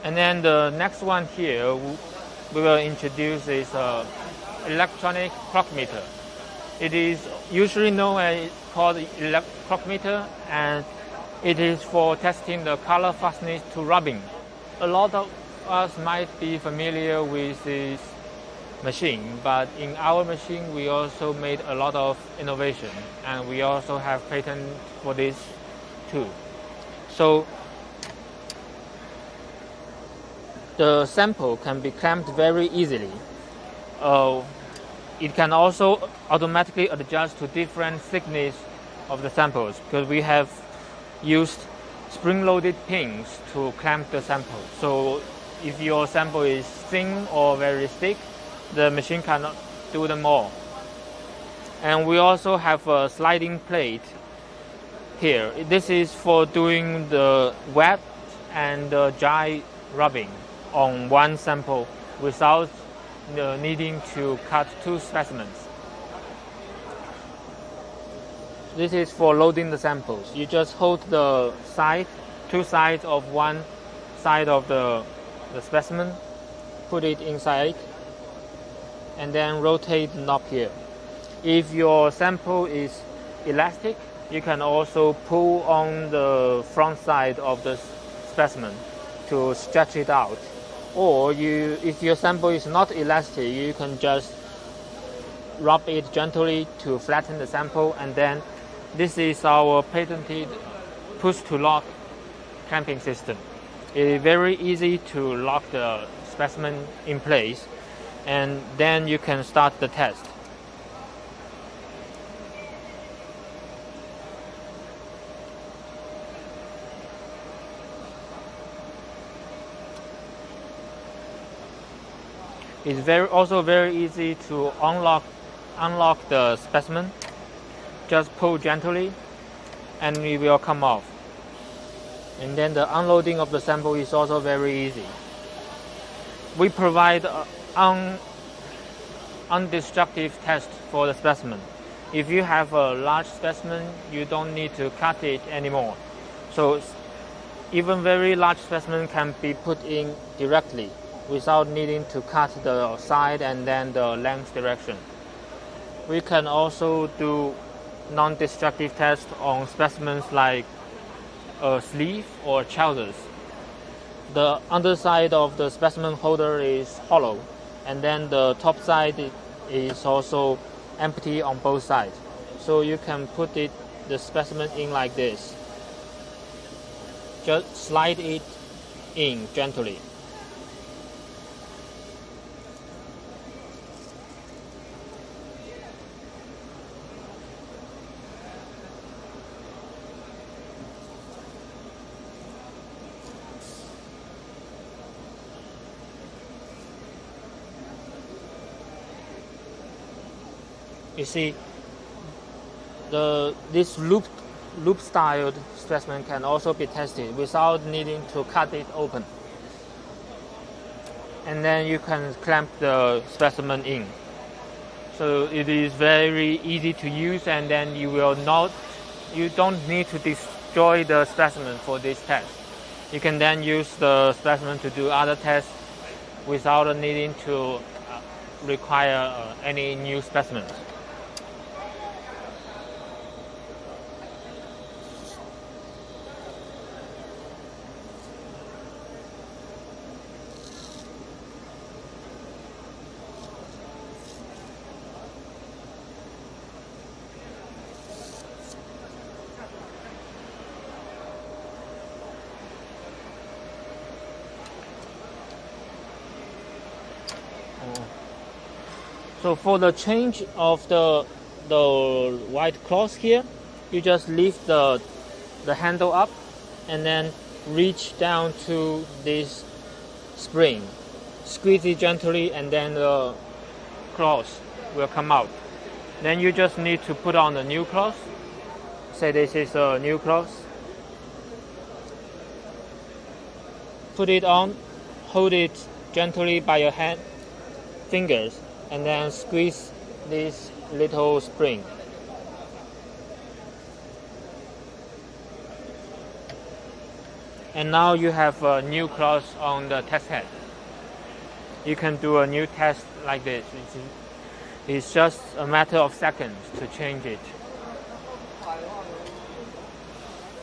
And then the next one here we will introduce is electronic crockmeter. It is usually known as called electronic crockmeter, and it is for testing the color fastness to rubbing. A lot of us might be familiar with this machine, but in our machine we also made a lot of innovation, and we also have patent for this too. So the sample can be clamped very easily. It can also automatically adjust to different thickness of the samples, because we have used spring-loaded pins to clamp the sample. So if your sample is thin or very thick, the machine cannot do them all. And we also have a sliding plate here. This is for doing the wet and the dry rubbing on one sample without needing to cut two specimens. This is for loading the samples. You just hold the two sides of one side of the specimen, put it inside, and then rotate the knob here. If your sample is elastic, you can also pull on the front side of the specimen to stretch it out. Or if your sample is not elastic, you can just rub it gently to flatten the sample, and then this is our patented push-to-lock clamping system. It is very easy to lock the specimen in place, and then you can start the test. It's also very easy to unlock the specimen. Just pull gently and it will come off. And then the unloading of the sample is also very easy. We provide undestructive test for the specimen. If you have a large specimen, you don't need to cut it anymore. So even very large specimen can be put in directly without needing to cut the side and then the length direction. We can also do non-destructive tests on specimens like a sleeve or trousers. The underside of the specimen holder is hollow, and then the top side is also empty on both sides. So you can put the specimen in like this. Just slide it in gently. You see, this loop-styled specimen can also be tested without needing to cut it open. And then you can clamp the specimen in. So it is very easy to use, and then you don't need to destroy the specimen for this test. You can then use the specimen to do other tests without needing to require any new specimens. So for the change of the white cloth here, you just lift the handle up and then reach down to this spring. Squeeze it gently, and then the cloth will come out. Then you just need to put on a new cloth. Say this is a new cloth. Put it on, hold it gently by your fingers, and then squeeze this little spring. And now you have a new cloth on the test head. You can do a new test like this. It's just a matter of seconds to change it.